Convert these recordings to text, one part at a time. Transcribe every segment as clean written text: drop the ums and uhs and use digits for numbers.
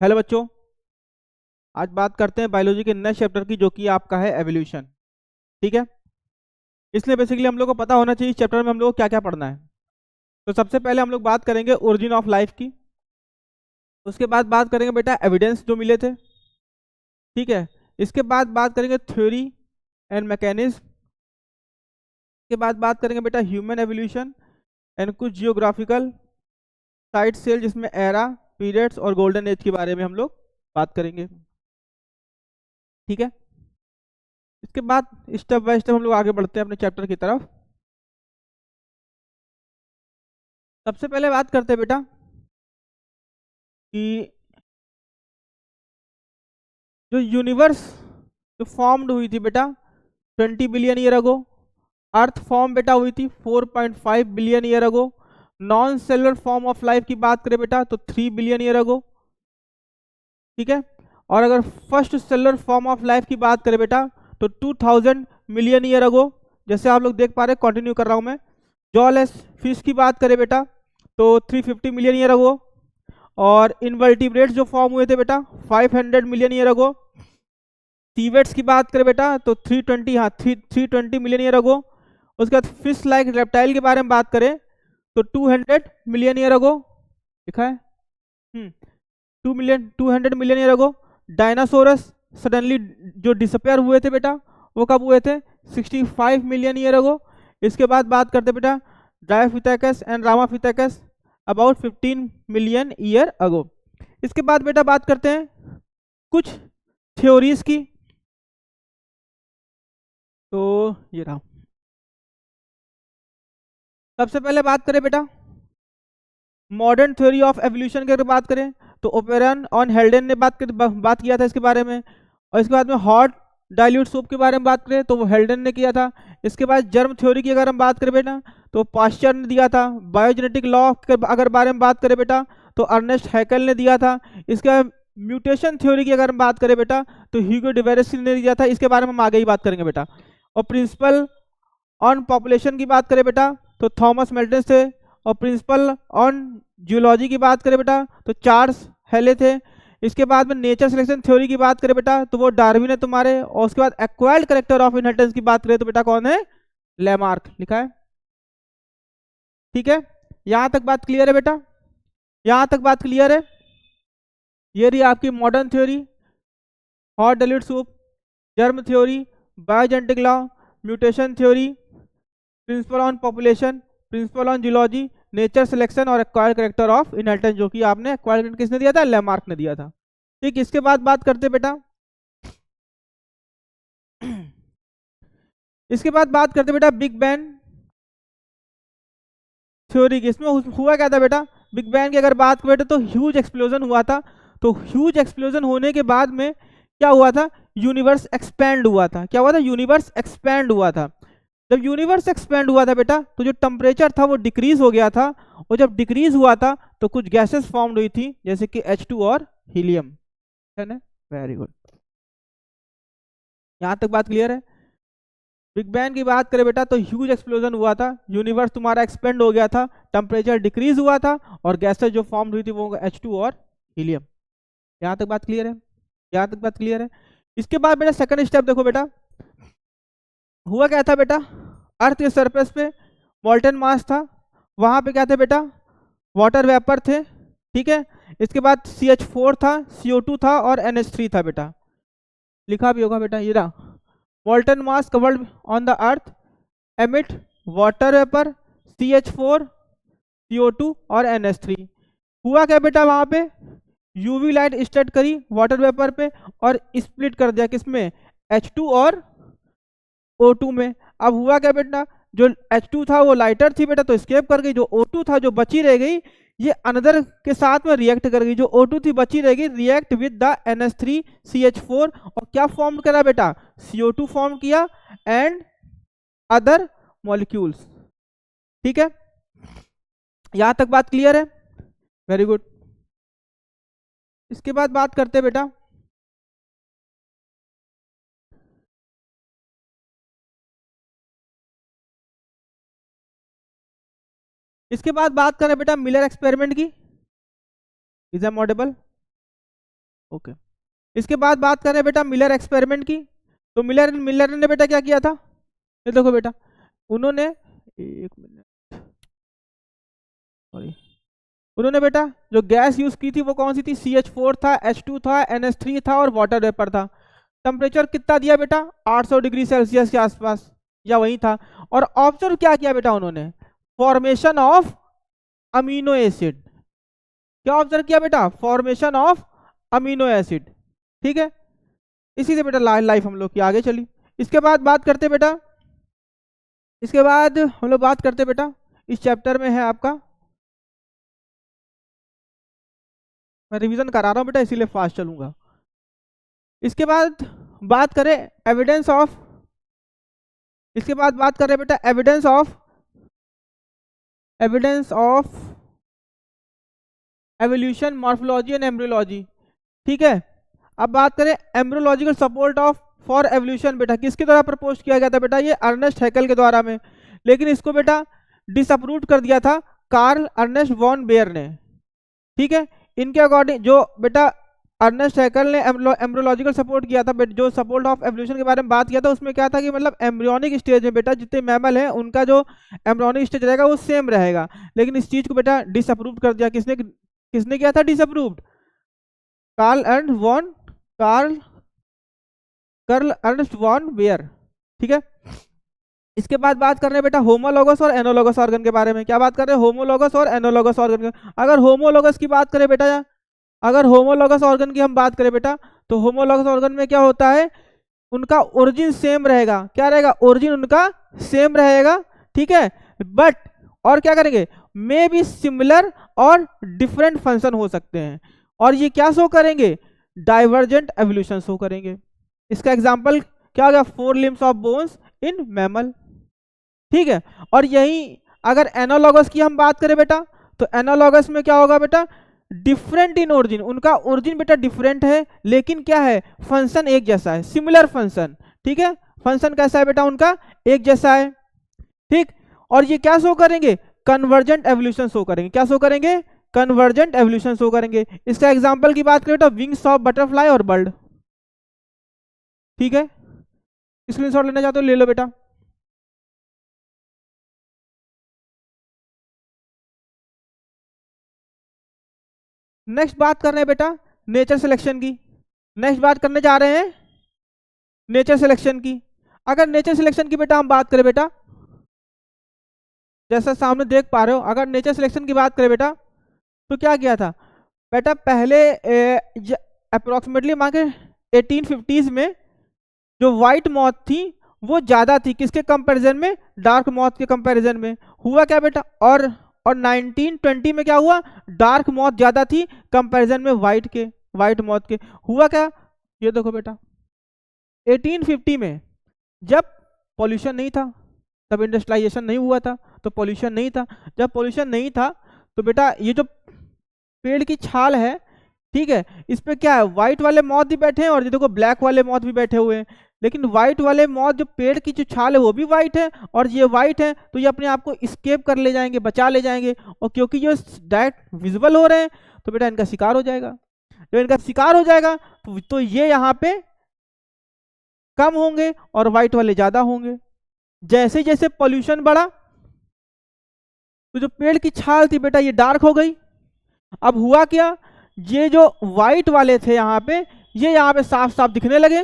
Hello बच्चों। आज बात करते हैं बायोलॉजी के नेक्स्ट चैप्टर की, जो कि आपका है एवोल्यूशन। ठीक है। इसलिए बेसिकली हम लोग को पता होना चाहिए इस चैप्टर में हम लोग को क्या क्या पढ़ना है। तो सबसे पहले हम लोग बात करेंगे ओरिजिन ऑफ लाइफ की। उसके बाद बात करेंगे बेटा एविडेंस जो मिले थे। ठीक है। इसके बाद बात करेंगे थ्योरी एंड मैकेनिज्म। के बाद बात करेंगे बेटा ह्यूमन एवोल्यूशन एंड कुछ जियोग्राफिकल साइट सेल, जिसमें एरा, पीरियड्स और गोल्डन एज के बारे में हम लोग बात करेंगे। ठीक है। इसके बाद स्टेप बाय स्टेप हम लोग आगे बढ़ते हैं अपने चैप्टर की तरफ। सबसे पहले बात करते हैं बेटा कि जो यूनिवर्स जो फॉर्म्ड हुई थी बेटा 20 बिलियन ईयर अगो। अर्थ फॉर्म बेटा हुई थी 4.5 billion year ago. Non cellular form of life की बात करें बेटा तो 3 बिलियन ईयर अगो। ठीक है। और अगर first cellular form of life की बात करें बेटा तो 2000 मिलियन ईयर अगो। जैसे आप लोग देख पा रहे हैं, कंटिन्यू कर रहा हूं मैं। जॉलेस फिश की बात करें बेटा तो 350 मिलियन ईयर अगो। और इनवर्टिब्रेट्स जो फॉर्म हुए थे बेटा 500 मिलियन ईयर अगो। सीवेट्स की बात करें बेटा तो 320, हाँ 320 मिलियन ईयर अगो। उसके बाद फिश लाइक रेप्टाइल के बारे में बात करें तो 200 मिलियन ईयर अगो। लिखा है 200 मिलियन ईयर अगो। डायनासोरस सडनली जो डिसअपेयर हुए थे बेटा वो कब हुए थे 65 मिलियन ईयर अगो। इसके बाद बात करते बेटा Dryopithecus and Ramapithecus about 15 million year ago. इसके बाद बेटा बात करते हैं कुछ थ्योरीज की। तो ये रहा। सबसे पहले बात करें बेटा मॉडर्न थ्योरी ऑफ एवोल्यूशन की अगर बात करें तो ओपेरन ऑन हेल्डेन ने बात किया था इसके बारे में। और इसके बाद में हॉट डाइल्यूट सूप के बारे में बात करें तो वो हेल्डेन ने किया था। इसके बाद जर्म थ्योरी की अगर हम बात करें बेटा तो पास्चर ने दिया था। बायोजेनेटिक लॉ के अगर बारे में बात करें बेटा तो अर्नेस्ट हैकेल ने दिया था। इसके बाद म्यूटेशन थ्योरी की अगर हम बात करें बेटा तो ह्यूगो डिवेरेसी ने दिया था। इसके बारे में हम आगे ही बात करेंगे बेटा। और प्रिंसिपल ऑन पॉपुलेशन की बात करें बेटा तो थॉमस मेल्टन थे। और प्रिंसिपल ऑन जियोलॉजी की बात करें बेटा तो चार्ल्स हेले थे। इसके बाद में नेचर सिलेक्शन थ्योरी की बात करें बेटा तो वो डार्विन है तुम्हारे। और उसके बाद एक्वायर्ड करेक्टर ऑफ इनहेरिटेंस की बात करें तो बेटा कौन है लेमार्क। लिखा है। ठीक है। यहां तक बात क्लियर है बेटा। यहां तक बात क्लियर है। ये रही आपकी modern theory, hot dilute soup, germ theory, biogenetic law, mutation theory, principal on population, principal on geology, nature selection और एक्वायर्ड करेक्टर ऑफ इनहेरिटेंस, जो कि आपने एक्वायर्ड किसने दिया था लेमार्क ने दिया था। ठीक। इसके बाद बात करते बेटा इसके बाद बात करते बेटा बिग बैंग थ्योरी की। इसमें हुआ क्या था बेटा बिग बैंग की अगर बात करें तो ह्यूज एक्सप्लोजन हुआ था। तो ह्यूज एक्सप्लोजन होने के बाद में क्या हुआ था यूनिवर्स एक्सपैंड हुआ था। क्या हुआ था यूनिवर्स एक्सपैंड हुआ था। जब यूनिवर्स एक्सपैंड हुआ था बेटा तो जो टेम्परेचर था वो डिक्रीज हो गया था। और जब डिक्रीज हुआ था तो कुछ गैसेस फॉर्म हुई थी जैसे कि H2 और हीलियम। है ना। Very good. यहां तक बात क्लियर है। बिग बैंग की बात करें बेटा तो ह्यूज एक्सप्लोजन हुआ था, यूनिवर्स तुम्हारा एक्सपेंड हो गया था, टेम्परेचर डिक्रीज हुआ था और गैसेस जो फॉर्म हुई थी वो H2 और हीलियम। यहां तक बात क्लियर है। यहां तक बात क्लियर है। इसके बाद बेटा सेकंड स्टेप देखो बेटा हुआ क्या था बेटा अर्थ के सरफेस पे मॉल्टन मास था। वहां पे क्या थे बेटा वाटर वेपर थे। ठीक है। इसके बाद CH4 था, CO2 था और NH3 था बेटा। लिखा भी होगा बेटा ये रहा। molten mass covered on the earth emit water vapor CH4 CO2 और NH3। हुआ क्या बेटा वहां पे यूवी लाइट स्टैट करी वाटर वेपर पे और स्प्लिट कर दिया किसमें H2 और O2 में। अब हुआ क्या बेटा जो H2 था वो लाइटर थी बेटा तो स्केप कर गई। जो O2 था जो बची रह गई ये अनदर के साथ में रिएक्ट कर गई। जो O2 थी बची रह गई react with the NH3 CH4 और क्या फॉर्म करा बेटा CO2 फॉर्म किया एंड अदर मॉलिक्यूल्स। ठीक है। यहां तक बात क्लियर है। Very good. इसके बाद बात करते हैं बेटा इसके बाद बात करें बेटा मिलर एक्सपेरिमेंट की। Is am audible. ओके। इसके बाद बात करें बेटा मिलर एक्सपेरिमेंट की। तो मिलर ने बेटा क्या किया था, ये देखो बेटा, उन्होंने, एक मिनट, सॉरी, उन्होंने बेटा जो गैस यूज की थी वो कौन सी थी, CH4 था, H2 था, NH3 था और वाटर वेपर था। टेम्परेचर कितना दिया बेटा, 800 डिग्री सेल्सियस के आसपास या वही था। और ऑब्जर्व क्या किया बेटा उन्होंने, फॉर्मेशन ऑफ अमीनो एसिड। क्या ऑब्जर्व किया बेटा, फॉर्मेशन ऑफ अमीनो एसिड। ठीक है, इसी से बेटा लाइफ हम लोग की आगे चली। इसके बाद बात करते बेटा, इसके बाद हम लोग बात करते बेटा, इस चैप्टर में है आपका, मैं रिवीजन करा रहा हूं बेटा इसीलिए फास्ट चलूंगा। इसके बाद बात करें एविडेंस ऑफ, इसके बाद बात करें बेटा evidence of evolution, morphology and embryology. ठीक है, अब बात करें embryological support of for evolution. बेटा किसके द्वारा प्रपोज किया गया था बेटा, ये अर्नेस्ट हैकेल के द्वारा में, लेकिन इसको बेटा डिसअप्रूव कर दिया था कार्ल अर्नेस्ट वॉन बेयर ने। ठीक है, इनके अकॉर्डिंग जो बेटा अर्नेस्ट हैकेल ने एम्ब्रियोलॉजिकल सपोर्ट किया था, जो सपोर्ट ऑफ एवोल्यूशन के बारे में बात किया था, उसमें क्या था कि मतलब एम्ब्रियोनिक स्टेज में बेटा जितने मैमल हैं उनका जो एम्ब्रियोनिक स्टेज रहेगा वो सेम रहेगा, लेकिन इस चीज को बेटा डिसअप्रूव कर दिया। किसने किसने किया था disapproved, Karl Ernst von Baer. ठीक है, इसके बाद बात कर रहे हैं बेटा होमोलोगस और एनोलोगस ऑर्गन के बारे में। क्या बात कर रहे हैं, होमोलोगस और एनोलोगस ऑर्गन। अगर होमोलोगस की बात करें बेटा, अगर होमोलोगस ऑर्गन की हम बात करें बेटा, तो होमोलोगस ऑर्गन में क्या होता है, उनका ओरिजिन सेम रहेगा। क्या रहेगा, ओरिजिन उनका सेम रहेगा। ठीक है, बट और क्या करेंगे, मे बी सिमिलर और डिफरेंट फंक्शन हो सकते हैं, और ये क्या शो करेंगे, डाइवर्जेंट एवोल्यूशन शो करेंगे। इसका एग्जांपल क्या होगा, 4 limbs of bones in mammal. ठीक है, और यही अगर एनालॉगस की हम बात करें बेटा, तो एनालॉगस में क्या होगा बेटा, डिफरेंट इन ओरिजिन, उनका ओरिजिन बेटा डिफरेंट है, लेकिन क्या है, फंक्शन एक जैसा है, सिमिलर फंक्शन। ठीक है, फंक्शन कैसा है बेटा, उनका एक जैसा है। ठीक, और ये क्या शो करेंगे, कन्वर्जेंट एवोल्यूशन शो करेंगे। क्या शो करेंगे, कन्वर्जेंट एवोल्यूशन शो करेंगे। इसका एग्जांपल की बात करें बेटा, विंग्स ऑफ बटरफ्लाई और बर्ड। ठीक है, स्क्रीनशॉट लेना चाहते हो ले लो बेटा। नेक्स्ट बात कर रहे हैं बेटा नेचर सिलेक्शन की। नेक्स्ट बात करने जा रहे हैं नेचर सिलेक्शन की। अगर नेचर सिलेक्शन की बेटा हम बात करें बेटा, जैसा सामने देख पा रहे हो, अगर नेचर सिलेक्शन की बात करें बेटा, तो क्या किया था बेटा, पहले अप्रोक्सीमेटली मान के 1850s में जो व्हाइट मॉथ थी वो ज्यादा थी, किसके कंपैरिजन में, डार्क मॉथ के कंपैरिजन में। हुआ क्या बेटा, और 1920 में क्या हुआ, डार्क मॉथ ज्यादा थी कंपैरिजन में व्हाइट मॉथ के। हुआ क्या, ये देखो बेटा 1850 में जब पॉल्यूशन नहीं था, तब इंडस्ट्रियलाइजेशन नहीं हुआ था, तो पॉल्यूशन नहीं था। जब पॉल्यूशन नहीं था तो बेटा ये जो पेड़ की छाल है, ठीक है, इस पे क्या है, व्हाइट वाले मॉथ भी बैठे हैं और ये देखो ब्लैक वाले मॉथ भी बैठे हुए हैं, लेकिन व्हाइट वाले मॉथ जो पेड़ की जो छाल है वो भी व्हाइट है, और ये व्हाइट है तो ये अपने आप को स्केप कर ले जाएंगे, बचा ले जाएंगे, और क्योंकि ये डायरेक्ट विजिबल हो रहे हैं तो बेटा इनका शिकार हो जाएगा। जब इनका शिकार हो जाएगा तो ये यहाँ पे कम होंगे और व्हाइट वाले ज्यादा होंगे। जैसे जैसे पॉल्यूशन बढ़ा तो जो पेड़ की छाल थी बेटा ये डार्क हो गई। अब हुआ क्या, ये जो व्हाइट वाले थे यहाँ पे, ये यहाँ पे साफ साफ दिखने लगे,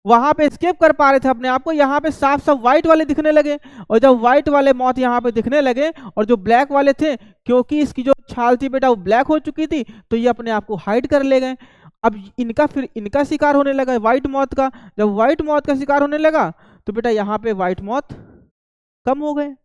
वहां पे स्केप कर पा रहे थे अपने आप को, यहाँ पे साफ साफ व्हाइट वाले दिखने लगे। और जब व्हाइट वाले मौत यहाँ पे दिखने लगे और जो ब्लैक वाले थे, क्योंकि इसकी जो छाल थी बेटा वो ब्लैक हो चुकी थी, तो ये अपने आप को हाइड कर ले गए। अब फिर इनका शिकार होने लगा व्हाइट मौत का। जब व्हाइट मौत का शिकार होने लगा तो बेटा यहाँ पे व्हाइट मौत कम हो गए।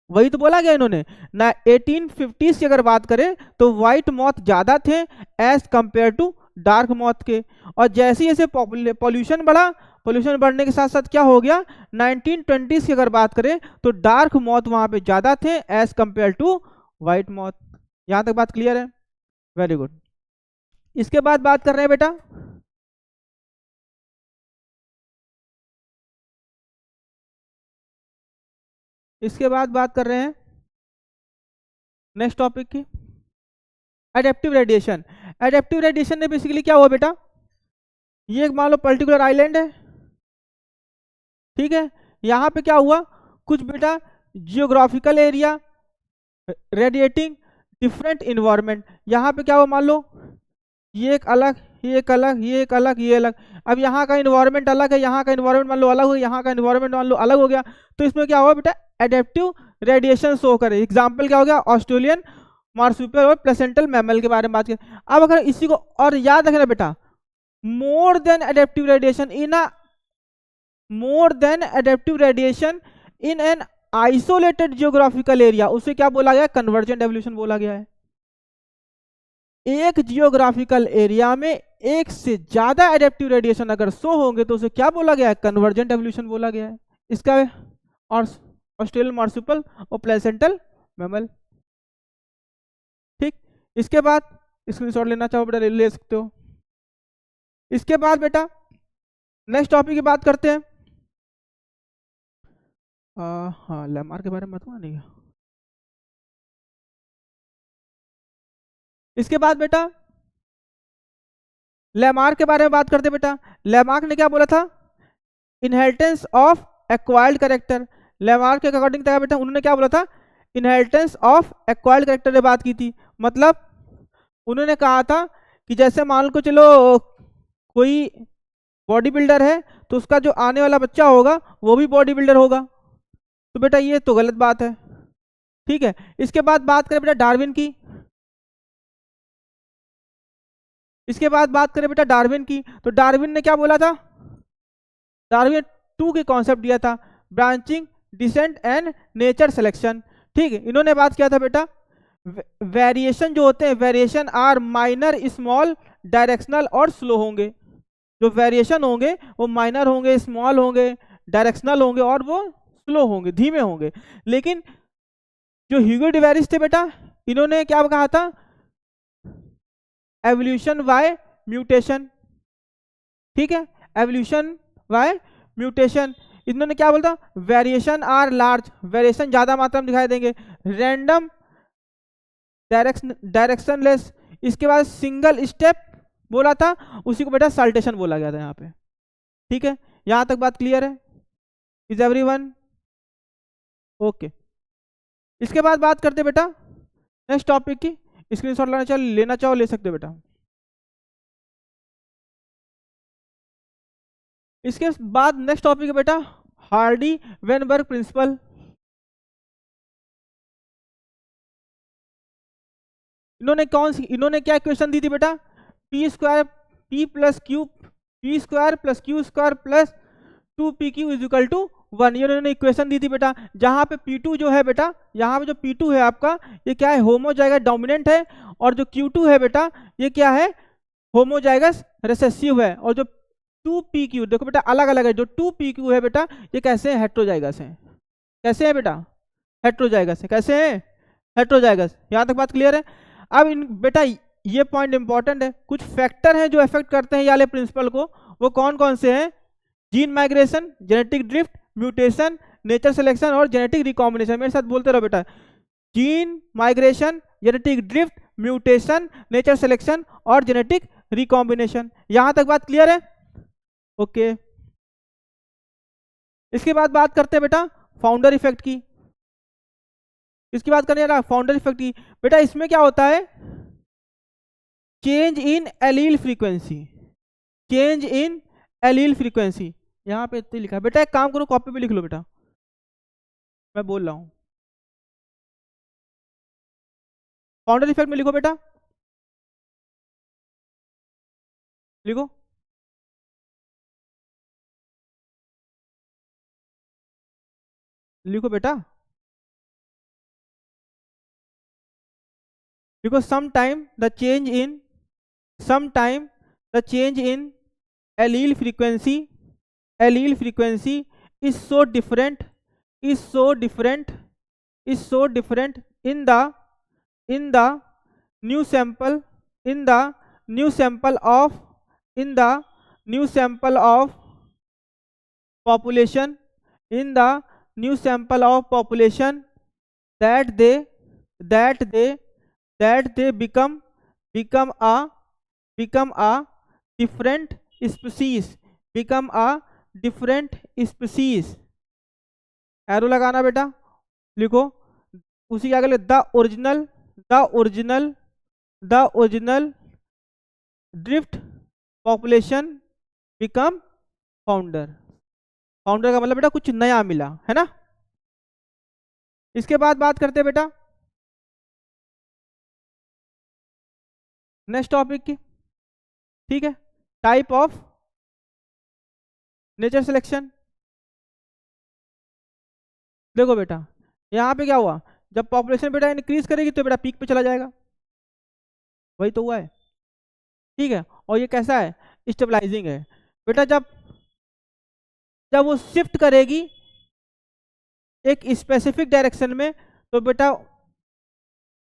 वही तो बोला गया इन्होंने ना, 1850 की अगर बात करें तो व्हाइट मॉथ ज्यादा थे as compare to dark moth के। और जैसे जैसे पॉल्यूशन बढ़ा, पॉल्यूशन बढ़ने के साथ साथ क्या हो गया, 1920s की अगर बात करें तो डार्क मॉथ वहां पे ज्यादा थे as compare to white moth. यहां तक बात क्लियर है, वेरी गुड। इसके बाद बात कर रहे हैं बेटा इसके बाद बात कर रहे हैं नेक्स्ट टॉपिक की, एडेप्टिव रेडिएशन। एडेप्टिव रेडिएशन में बेसिकली क्या हुआ बेटा, ये मान लो पर्टिकुलर आइलैंड है, ठीक है, यहाँ पे क्या हुआ, कुछ बेटा geographical area radiating different environment, यहाँ पे क्या हुआ, मान लो ये एक अलग, ये एक अलग, ये एक अलग, ये अलग, अब यहाँ का इन्वायरमेंट अलग है, यहाँ का इन्वायरमेंट मान लो अलग हो गया, यहाँ का इन्वायरमेंट मान लो अलग हो गया, तो इसमें क्या हुआ बेटा, एडेप्टिव रेडिएशन शो करे। एग्जाम्पल क्या हो गया, ऑस्ट्रेलियन मार्सुपियल और प्लेसेंटल मैमल के बारे में बात करें। अब अगर इसी को और याद रखना बेटा, more than adaptive radiation in a more than adaptive radiation in an isolated geographical area, उसे क्या बोला गया, कन्वर्जेंट एवोल्यूशन बोला गया है। एक जियोग्राफिकल एरिया में एक से ज्यादा एडेप्टिव रेडिएशन अगर शो होंगे तो उसे क्या बोला गया है, कन्वर्जेंट एवोल्यूशन बोला गया है। इसका और ऑस्ट्रेलियन मार्सुपियल और प्लेसेंटल मैमल, ठीक। इसके बाद स्क्रीनशॉट लेना चाहो बेटा ले सकते हो। इसके बाद बेटा नेक्स्ट टॉपिक की बात करते हैं। हाँ लैमार्क के बारे में बताऊंगा नहीं। इसके बाद बेटा लैमार्क के बारे में बात करते हैं बेटा। लैमार्क ने क्या बोला था, inheritance of acquired character. Lamarck के अकॉर्डिंग था बेटा, उन्होंने क्या बोला था, इनहेरिटेंस ऑफ एक्वायर्ड कैरेक्टर ने बात की थी। मतलब उन्होंने कहा था कि जैसे मान लो चलो कोई बॉडी बिल्डर है तो उसका जो आने वाला बच्चा होगा वो भी बॉडी बिल्डर होगा, तो बेटा ये तो गलत बात है, ठीक है। इसके बाद बात करें बेटा डार्विन की। इसके बाद बात करें बेटा डार्विन की, तो डार्विन ने क्या बोला था, डार्विन 2 के कॉन्सेप्ट दिया था, branching, descent and nature selection, ठीक है। इन्होंने बात किया था बेटा वेरिएशन जो होते हैं, variation are minor, small, directional और स्लो होंगे। जो वेरिएशन होंगे वो माइनर होंगे, स्मॉल होंगे, डायरेक्शनल होंगे और वो स्लो होंगे, धीमे होंगे। लेकिन जो ह्यूगो डिवेरिस थे बेटा, इन्होंने क्या कहा था, एवोल्यूशन बाय म्यूटेशन, ठीक है, एवोल्यूशन बाय म्यूटेशन। इन्होंने क्या बोलता, वेरिएशन आर लार्ज, वेरिएशन ज्यादा मात्रा में दिखाई देंगे, रैंडम, डायरेक्शनलेस। इसके बाद सिंगल स्टेप बोला था, उसी को बेटा साल्टेशन बोला गया था यहाँ पे, ठीक है। यहां तक बात क्लियर है, इज एवरीवन ओके। इसके बाद बात करते बेटा नेक्स्ट टॉपिक की। स्क्रीनशॉट लेना चाहो ले सकते हो बेटा। इसके बाद नेक्स्ट टॉपिक है बेटा हार्डी वेनबर्ग प्रिंसिपल। इन्होंने क्या इक्वेशन दी थी बेटा, P square P plus Q, P square plus Q square plus 2pq is equal to 1, ये उन्होंने इक्वेशन दी थी बेटा। जहां पे p2 जो है बेटा, यहाँ पे जो p2 है आपका ये क्या है, होमोजाइगस डोमिनेंट है, और जो q2 है बेटा ये क्या है, होमोजाइगस रिसेसिव है। और जो 2pq देखो बेटा अलग अलग है, जो 2pq है बेटा ये कैसे है, हेट्रोजाइगस है। कैसे है बेटा, हेट्रोजाइगस है। कैसे है, हेट्रोजाइगस। यहाँ तक बात क्लियर है। अब इन बेटा ये पॉइंट इंपॉर्टेंट है, कुछ फैक्टर हैं जो इफेक्ट करते हैं ये वाले प्रिंसिपल को, वो कौन कौन से हैं, gene migration, genetic drift, mutation, nature selection और जेनेटिक रिकॉम्बिनेशन। मेरे साथ बोलते रहो बेटा, gene migration, genetic drift, mutation, nature selection और जेनेटिक रिकॉम्बिनेशन। यहां तक बात क्लियर है, ओके। इसके बाद बात करते हैं बेटा फाउंडर इफेक्ट की। इसकी बात करने रहा फाउंडर इफेक्ट की। बेटा इसमें क्या होता है, change in allele frequency, change in allele frequency. यहाँ पे इतना लिखा है बेटा, एक काम करो कॉपी पे लिख लो बेटा, मैं बोल रहा हूँ। फाउंडर इफेक्ट में लिखो बेटा, लिखो लिखो बेटा, लिखो sometime the change in allele frequency is so different in the new sample of population that they become a become a different species, become a different species। Arrow लगाना बेटा, लिखो उसी के आगे the original, the original, the original drift population become founder. Founder का मतलब बेटा कुछ नया मिला है ना। इसके बाद बात करते हैं बेटा नेक्स्ट टॉपिक की, ठीक है, टाइप ऑफ नेचर सिलेक्शन। देखो बेटा यहाँ पे क्या हुआ, जब पॉपुलेशन बेटा इंक्रीज करेगी तो बेटा पीक पे चला जाएगा, वही तो हुआ है, ठीक है। और ये कैसा है, स्टेबलाइजिंग है बेटा। जब जब वो शिफ्ट करेगी एक स्पेसिफिक डायरेक्शन में तो बेटा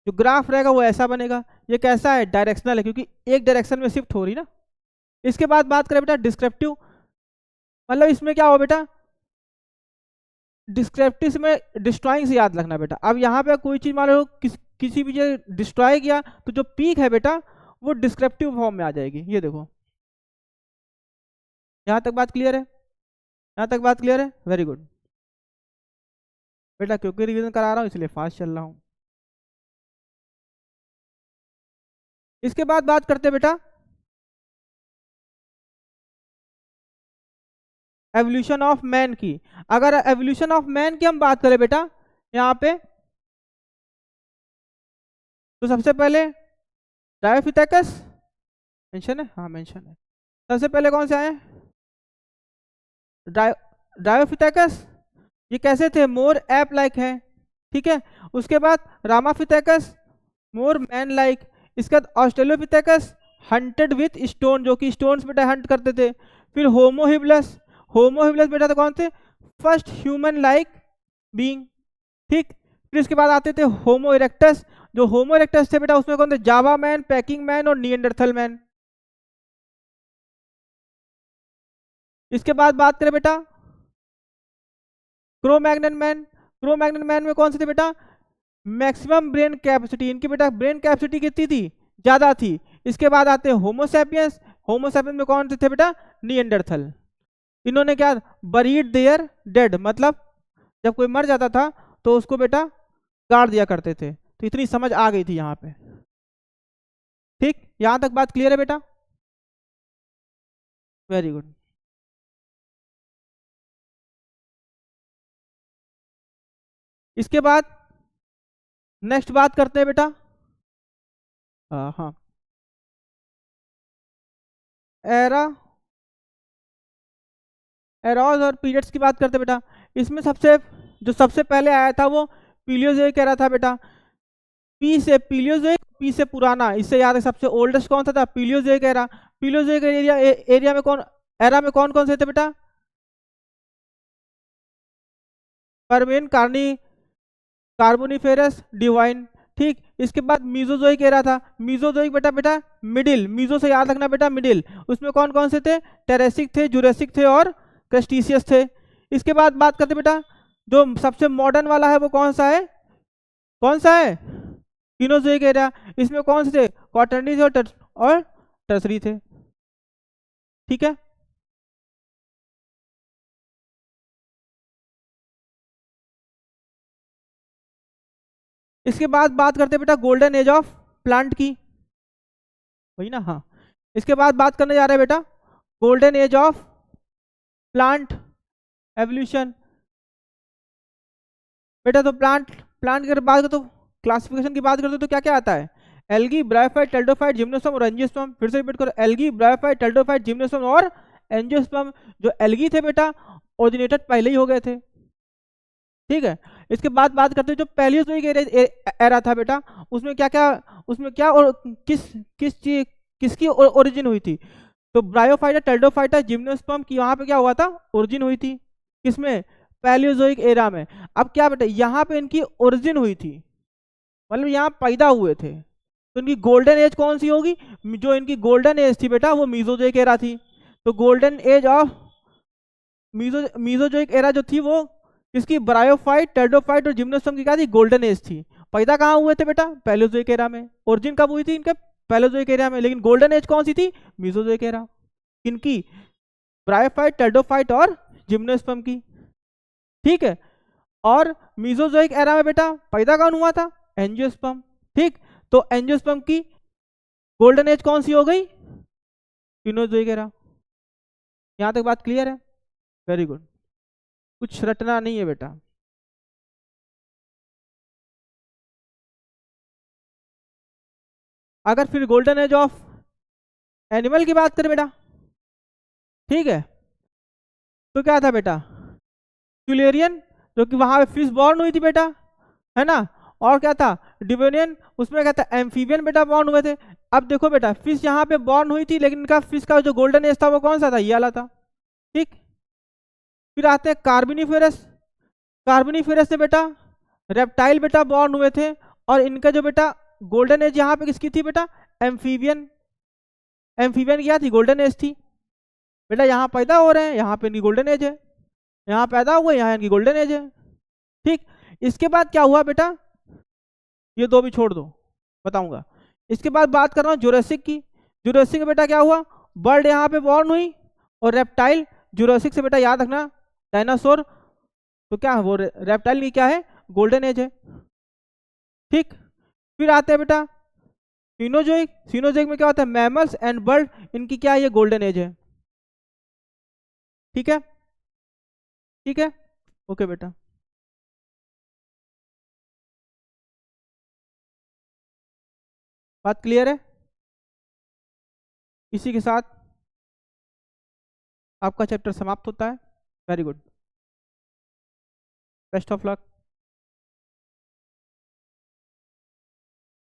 जो ग्राफ रहेगा वो ऐसा बनेगा। ये कैसा है, डायरेक्शनल है, क्योंकि एक डायरेक्शन में शिफ्ट हो रही ना। इसके बाद बात करें बेटा डिस्क्रिप्टिव, मतलब इसमें क्या हो बेटा, डिस्क्रिप्टिव में डिस्ट्रॉइंग से याद रखना बेटा। अब यहाँ पे कोई चीज मान लो किसी भी जगह डिस्ट्रॉय किया तो जो पीक है बेटा वो डिस्क्रिप्टिव फॉर्म में आ जाएगी। ये देखो, यहाँ तक बात क्लियर है, यहाँ तक बात क्लियर है, वेरी गुड बेटा। क्योंकि रिवीजन करा रहा हूँ इसलिए फास्ट चल रहा हूँ। इसके बाद बात करते हैं बेटा एवोल्यूशन ऑफ मैन की। अगर एवोल्यूशन ऑफ मैन की हम बात करें बेटा यहाँ पे, तो सबसे पहले डायोफिथेकस मेंशन है, हाँ मेंशन है। सबसे पहले कौन से आए, डायोफिथेकस, ये कैसे थे, मोर एप लाइक है, ठीक है। उसके बाद रामाफिथेकस मोर मैन लाइक। इसके बाद ऑस्ट्रेलोपिथेकस हंटेड विथ स्टोन, जो कि स्टोन्स बेटा हंट करते थे। फिर होमोहिबलस, होमोहिबलस बेटा तो कौन थे, फर्स्ट ह्यूमन लाइक बीइंग, ठीक। फिर इसके बाद आते थे होमो इरेक्टस, जो होमो इरेक्टस थे बेटा उसमें कौन थे, जावा मैन, पैकिंग मैन और निएंडरथल मैन। इसके बाद बात करें बेटा क्रो-मैग्नन मैन, क्रो-मैग्नन मैन में कौन से थे बेटा, मैक्सिमम ब्रेन कैपेसिटी, इनकी बेटा ब्रेन कैपेसिटी कितनी थी, ज्यादा थी। इसके बाद आते हैं होमोसैपियंस, होमोसैपियंस में कौन से थे बेटा, निएंडरथल। इन्होंने क्या, बरीड देयर डेड, मतलब जब कोई मर जाता था तो उसको बेटा गाड़ दिया करते थे। तो इतनी समझ आ गई थी यहाँ पे, ठीक, यहां तक बात क्लियर है बेटा, वेरी गुड। इसके बाद नेक्स्ट बात करते हैं बेटा हाँ एरा, एराज और पीरियड्स की बात करते हैं बेटा। इसमें जो सबसे पहले आया था वो पीलियोजोइक एरा था बेटा। पी से पीलियोजोइक, पी से पुराना, इससे याद है सबसे ओल्डेस्ट कौन सा था, पीलियोजोइक एरा। पीलियोजोइक एरिया में कौन, एरा में कौन कौन से थे बेटा, परमियन, कार्बोनिफेरस, डिवाइन, ठीक। इसके बाद मीजोजोइक एरा था, मीजोजोइक बेटा मिडिल, मीजो से याद रखना बेटा मिडिल, उसमें कौन कौन से थे, टेरेसिक थे, जुरेसिक थे और क्रस्टेशियस थे। इसके बाद बात करते बेटा जो सबसे मॉडर्न वाला है वो कौन सा है, कौन सा है, कीनोजोइक एरा। इसमें कौन से थे, क्वाटरनीज और टर्सरी थे, ठीक है। इसके बाद बात करते बेटा गोल्डन एज ऑफ प्लांट की, वही ना, हाँ। इसके बाद बात करने जा रहे हैं बेटा golden age of plant evolution बेटा। तो प्लांट की बात करें तो क्लासिफिकेशन की बात करते तो क्या क्या आता है, एल्गी, ब्रायोफाइट, टेल्डोफाइट, जिम्नोस्पर्म और एंजियोस्पर्म। फिर से रिपीट करो, एल्गी, ब्रायोफाइट, टेल्डोफाइट, जिम्नोस्पर्म और एंजियोस्पर्म। जो एल्गी थे बेटा ओरिजिनेटेड पहले ही हो गए थे, ठीक है। इसके बाद बात करते हैं जो पैलियोजोइक एरा था बेटा, उसमें क्या क्या, उसमें क्या और किसकी ओरिजिन हुई थी, तो ब्रायोफाइटा, टेल्डोफाइटा, जिम्नोस्पर्म की वहां पे क्या हुआ था, ओरिजिन हुई थी, किसमें, पैलियोजोइक एरा में। अब क्या बेटा यहाँ पे इनकी ओरिजिन हुई थी, मतलब यहाँ पैदा हुए थे, तो इनकी गोल्डन एज कौन सी होगी, जो इनकी गोल्डन एज थी बेटा वो मीजोजोइक एरा थी। तो golden age of Mesozoic era जो थी वो किसकी, ब्रायोफाइट, टेल्डोफाइट और जिम्नोस्पर्म की क्या थी, गोल्डन एज थी। पैदा कहाँ हुए थे बेटा, पैलियोजोइक एरा में। ओरिजिन कब हुई थी इनके, पैलेजोइक एरा में। लेकिन गोल्डन एज कौन सी थी? Mesozoic era. किनकी? ब्रायोफाइट, टेरिडोफाइट और जिम्नोस्पर्म की। ठीक है, और मीजोजोइक एरा में बेटा पैदा कौन हुआ था? एंजियोस्पर्म। ठीक, तो एंजियोस्पर्म की गोल्डन एज कौन सी हो गई? Cenozoic era. यहां तक बात क्लियर है? वेरी गुड, कुछ रटना नहीं है बेटा। अगर फिर गोल्डन एज ऑफ एनिमल की बात करें बेटा, ठीक है, तो क्या था बेटा? ट्यूलेरियन, जो कि वहां पे फिश बॉर्न हुई थी बेटा, है ना। और क्या था? डिबोनियन, उसमें क्या था? एम्फीबियन बेटा बॉर्न हुए थे। अब देखो बेटा, फिश यहाँ पे बॉर्न हुई थी, लेकिन इनका फिश का जो गोल्डन एज था वो कौन सा था? ये वाला था। ठीक, फिर आते हैं कार्बोनिफेरस। कार्बोनिफेरस से बेटा रेप्टाइल बेटा बॉर्न हुए थे, और इनका जो बेटा गोल्डन एज यहाँ पे किसकी थी बेटा? एम्फीबियन। एम्फीबियन क्या थी? गोल्डन एज थी बेटा। यहाँ पैदा हो रहे हैं, यहाँ पे इनकी गोल्डन एज है, यहाँ पैदा हुए, यहाँ इनकी गोल्डन एज है। ठीक, इसके बाद क्या हुआ बेटा? ये दो भी छोड़ दो, बताऊंगा। इसके बाद बात कर रहा हूँ जुरासिक की। जुरासिक में बेटा क्या हुआ? बर्ड यहाँ पे बॉर्न हुई, और रेप्टाइल। जुरासिक से बेटा याद रखना डायनासोर, तो क्या वो रेप्टाइल की क्या है? गोल्डन एज है। ठीक, फिर आते हैं बेटा सीनोजोइक। सीनोजोइक में क्या होता है? मैमल्स एंड बर्ड, इनकी क्या है? ये गोल्डन एज है। ठीक है, ठीक है, ओके बेटा। बात क्लियर है? इसी के साथ आपका चैप्टर समाप्त होता है। Very good, best of luck.